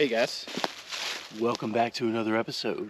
Hey guys, Welcome back to another episode.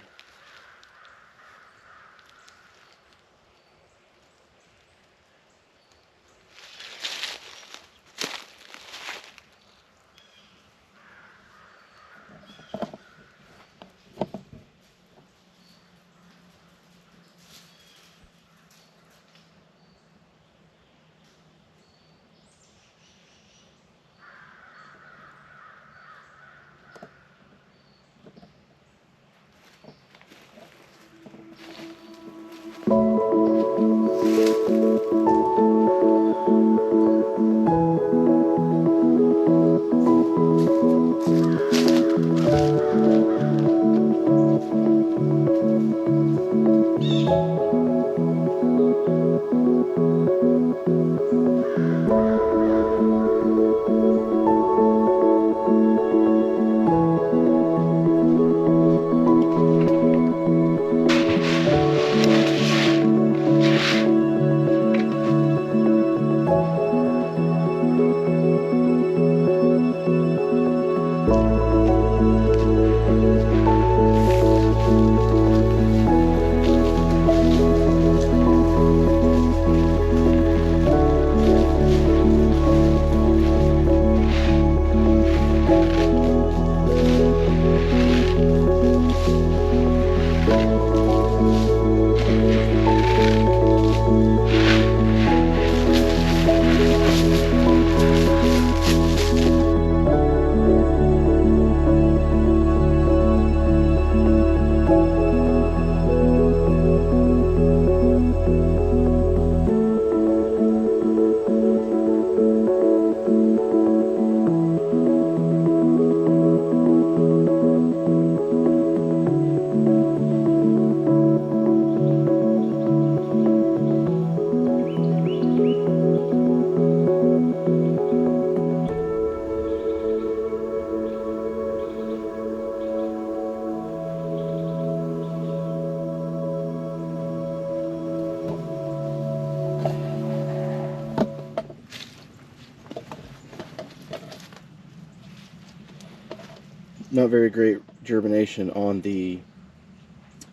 not very great germination on the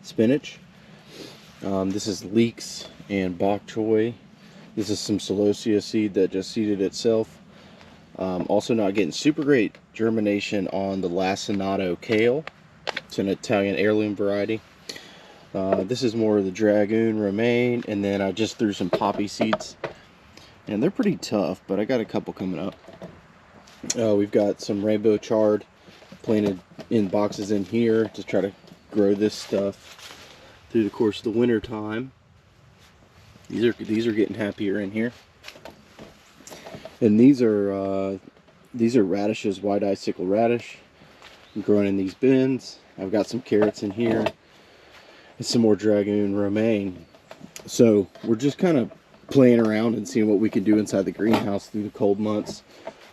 spinach. This is leeks and bok choy. This is some celosia seed that just seeded itself. Also not getting super great germination on the lacinato kale. It's an Italian heirloom variety. This is more of the dragoon romaine, and then I just threw some poppy seeds. And they're pretty tough, but I got a couple coming up. We've got some rainbow chard planted in boxes in here to try to grow this stuff through the course of the winter time. These are getting happier in here. And these are radishes, wide-eye sickle radish. I'm growing in these bins. I've got some carrots in here and some more dragoon romaine. So we're just kind of playing around and seeing what we can do inside the greenhouse through the cold months.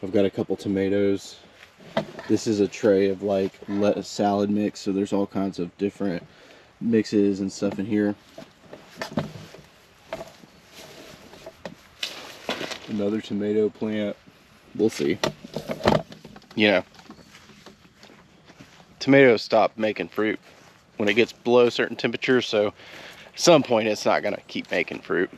I've got a couple tomatoes. This is a tray of like lettuce salad mix, so there's all kinds of different mixes and stuff in here. Another tomato plant. We'll see. You know, tomatoes stop making fruit when it gets below certain temperatures, so at some point it's not gonna keep making fruit.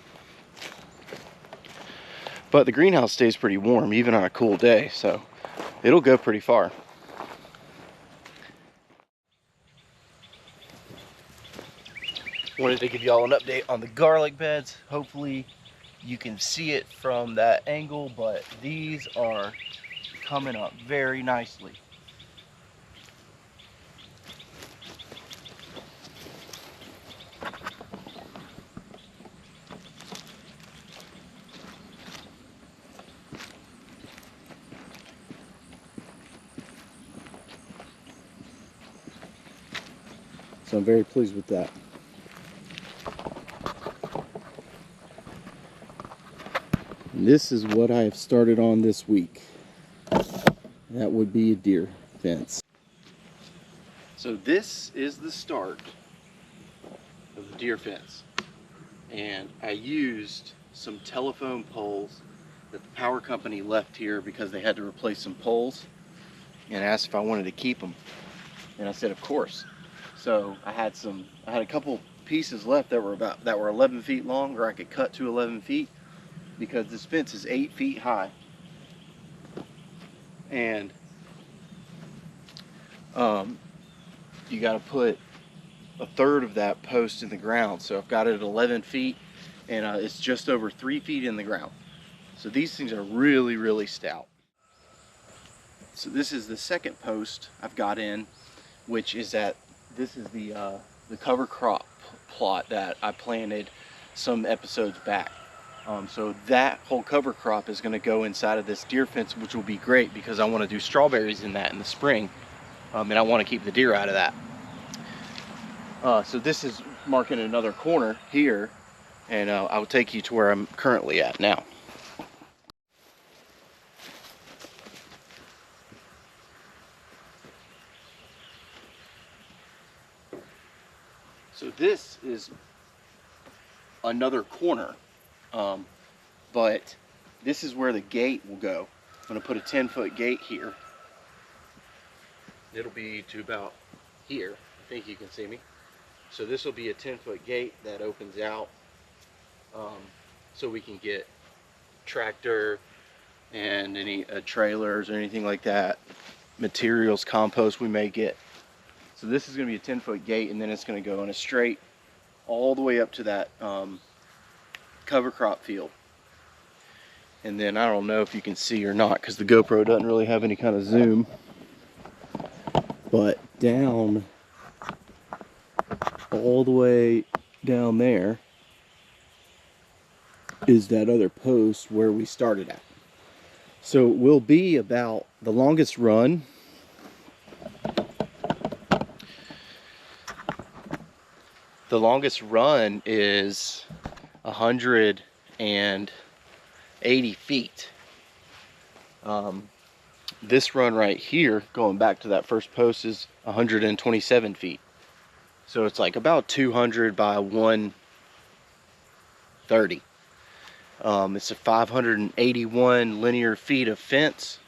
But the greenhouse stays pretty warm even on a cool day, so it'll go pretty far. Wanted to give y'all an update on the garlic beds. Hopefully you can see it from that angle, but these are coming up very nicely. So I'm very pleased with that. And this is what I have started on this week. That would be a deer fence. So this is the start of the deer fence. And I used some telephone poles that the power company left here because they had to replace some poles. and asked if I wanted to keep them, and I said of course. So I had a couple pieces left that were 11 feet long, or I could cut to 11 feet, because this fence is 8 feet high, and you got to put a third of that post in the ground. So I've got it at 11 feet, and it's just over 3 feet in the ground. So these things are really, really stout. So this is the second post I've got in, which is this is the cover crop plot that I planted some episodes back. So that whole cover crop is going to go inside of this deer fence, which will be great because I want to do strawberries in that in the spring, and I want to keep the deer out of that. So this is marking another corner here, and I'll take you to where I'm currently at now. So this is another corner, but this is where the gate will go. I'm going to put a 10-foot gate here. It'll be to about here. I think you can see me. So this will be a 10-foot gate that opens out, so we can get tractor and any trailers or anything like that, materials, compost we may get. So this is going to be a 10-foot gate, and then it's going to go in a straight all the way up to that cover crop field. And then I don't know if you can see or not because the GoPro doesn't really have any kind of zoom, but down all the way down there is that other post where we started at. So we'll be about the longest run. The longest run is 180 feet. This run right here, going back to that first post, is 127 feet. So it's like about 200 by 130. It's a 581 linear feet of fence,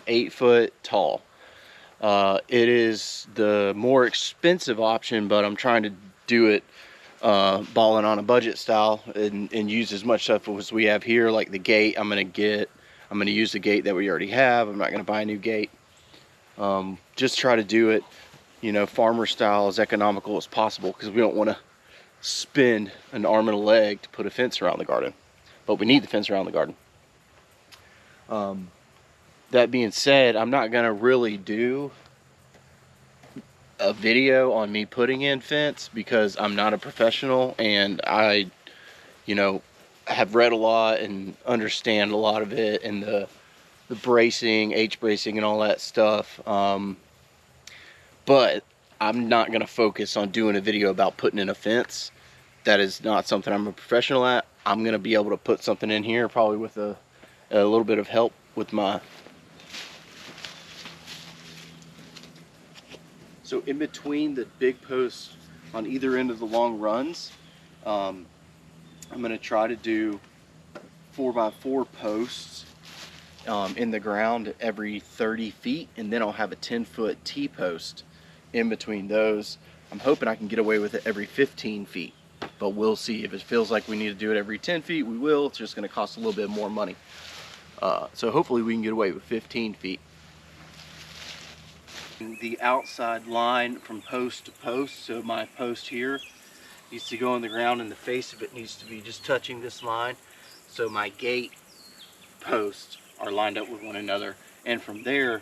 8 foot tall. It is the more expensive option, but I'm trying to do it balling on a budget style and use as much stuff as we have here, like the gate. I'm going to use the gate that we already have. I'm not going to buy a new gate. Just try to do it, you know, farmer style, as economical as possible, because we don't want to spend an arm and a leg to put a fence around the garden, but we need the fence around the garden. That being said, I'm not going to really do a video on me putting in fence because I'm not a professional, and I, you know, have read a lot and understand a lot of it, and the bracing, H-bracing and all that stuff. But I'm not going to focus on doing a video about putting in a fence. That is not something I'm a professional at. I'm going to be able to put something in here probably with a little bit of help with my... So in between the big posts on either end of the long runs, I'm going to try to do 4x4 posts in the ground every 30 feet, and then I'll have a 10-foot T-post in between those. I'm hoping I can get away with it every 15 feet, but we'll see. If it feels like we need to do it every 10 feet, we will. It's just going to cost a little bit more money. So hopefully we can get away with 15 feet. The outside line from post to post, so my post here needs to go on the ground, and the face of it needs to be just touching this line, so my gate posts are lined up with one another, and from there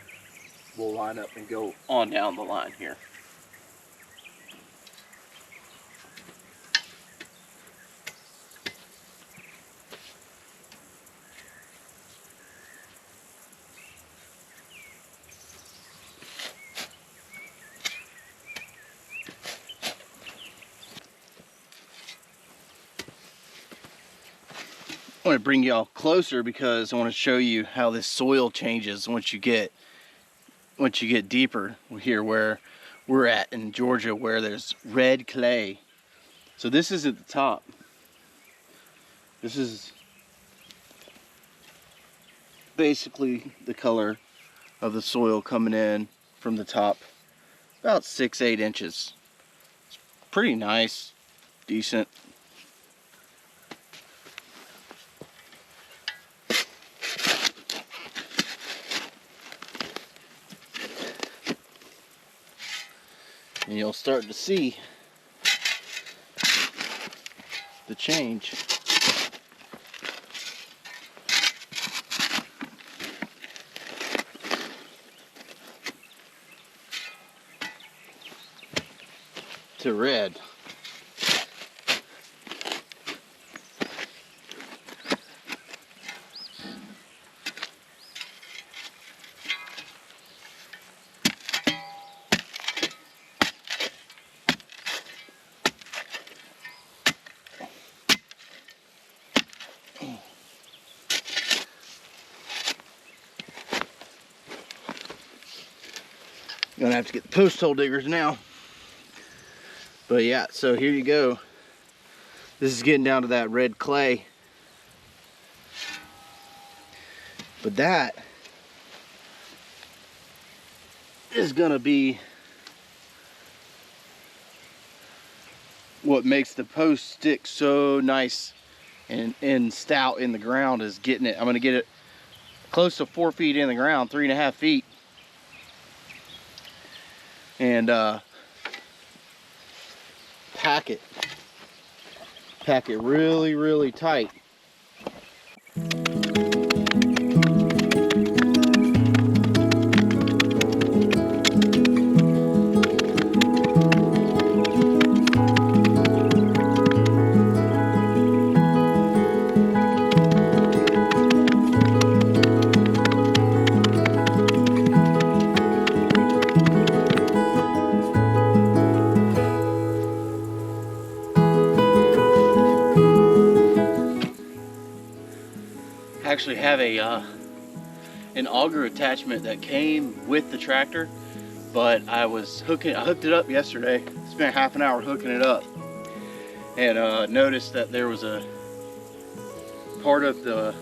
we'll line up and go on down the line here. I want to bring y'all closer because I want to show you how this soil changes once you get deeper here where we're at in Georgia, where there's red clay. So this is at the top. This is basically the color of the soil coming in from the top, about 6-8 inches. It's pretty nice, decent. And you'll start to see the change. To red. Gonna have to get the post hole diggers now. But yeah, so here you go. This is getting down to that red clay. But that is gonna be what makes the post stick so nice and stout in the ground, is getting it. I'm gonna get it close to 4 feet in the ground, 3.5 feet. And pack it really, really tight. I actually have an auger attachment that came with the tractor, but I hooked it up yesterday. Spent half an hour hooking it up, and noticed that there was a part of the,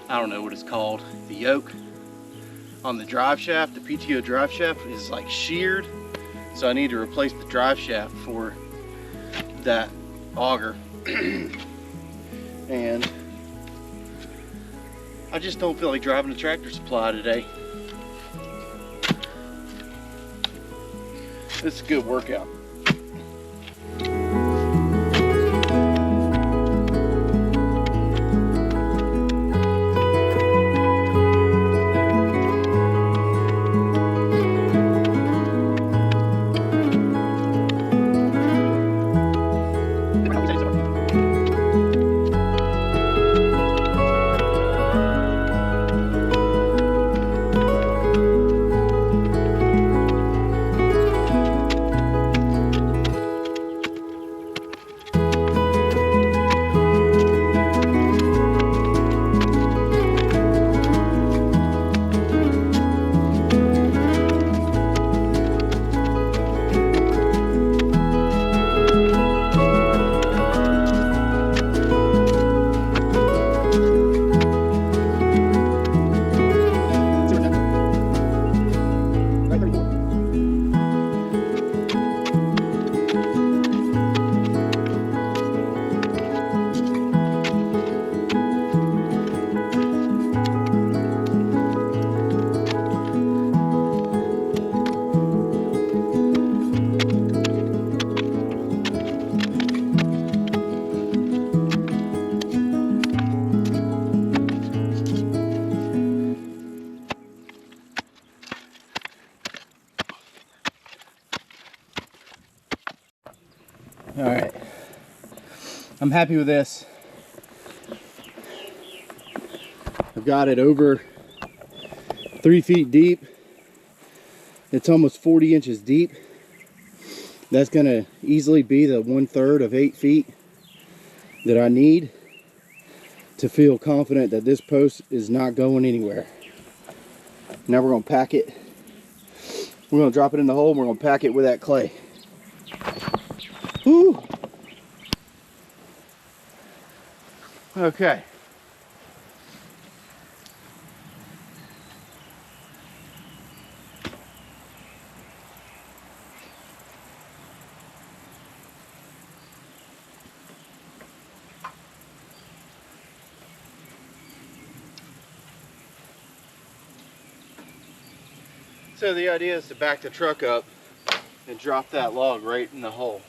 I don't know what it's called, the yoke on the drive shaft, the PTO drive shaft is like sheared, so I need to replace the drive shaft for that auger. And I just don't feel like driving the Tractor Supply today. It's a good workout. All right, I'm happy with this. I've got it over 3 feet deep. It's almost 40 inches deep. That's gonna easily be the 1/3 of 8 feet that I need to feel confident that this post is not going anywhere. Now we're gonna pack it. We're gonna drop it in the hole and we're gonna pack it with that clay. Woo! Okay. So the idea is to back the truck up and drop that log right in the hole.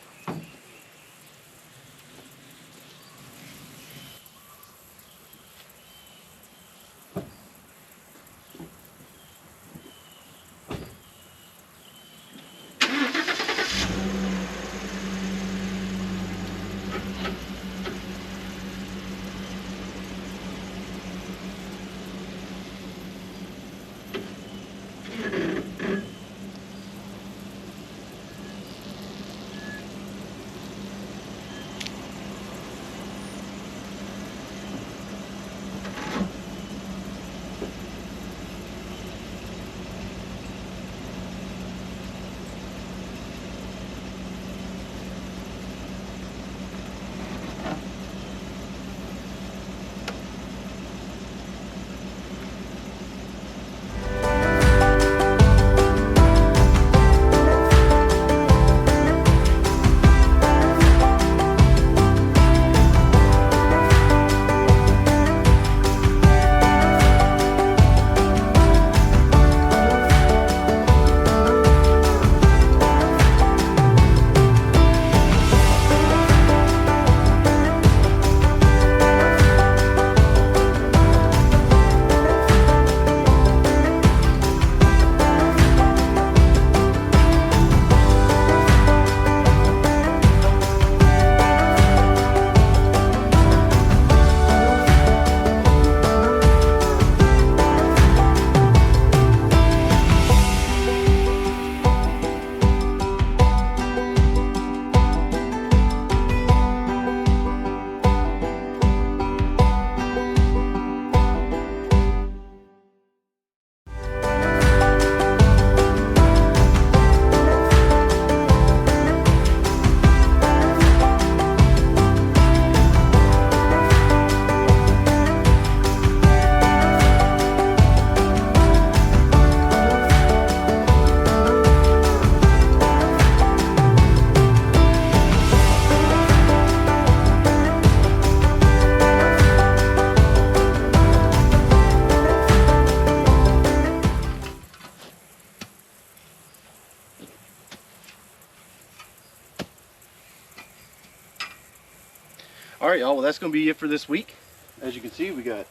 All right, y'all, well, that's gonna be it for this week. As you can see, we got,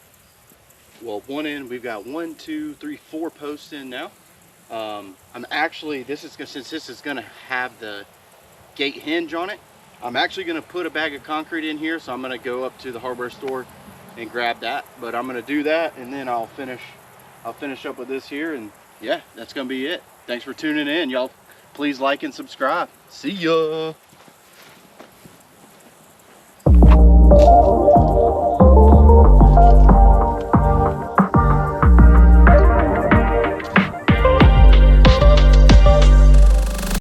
well, one end, we've got 1, 2, 3, 4 posts in now. I'm actually, since this is gonna have the gate hinge on it, I'm actually gonna put a bag of concrete in here, so I'm gonna go up to the hardware store and grab that. But I'm gonna do that, and then I'll finish up with this here, and yeah, that's gonna be it. Thanks for tuning in, y'all. Please like and subscribe. See ya.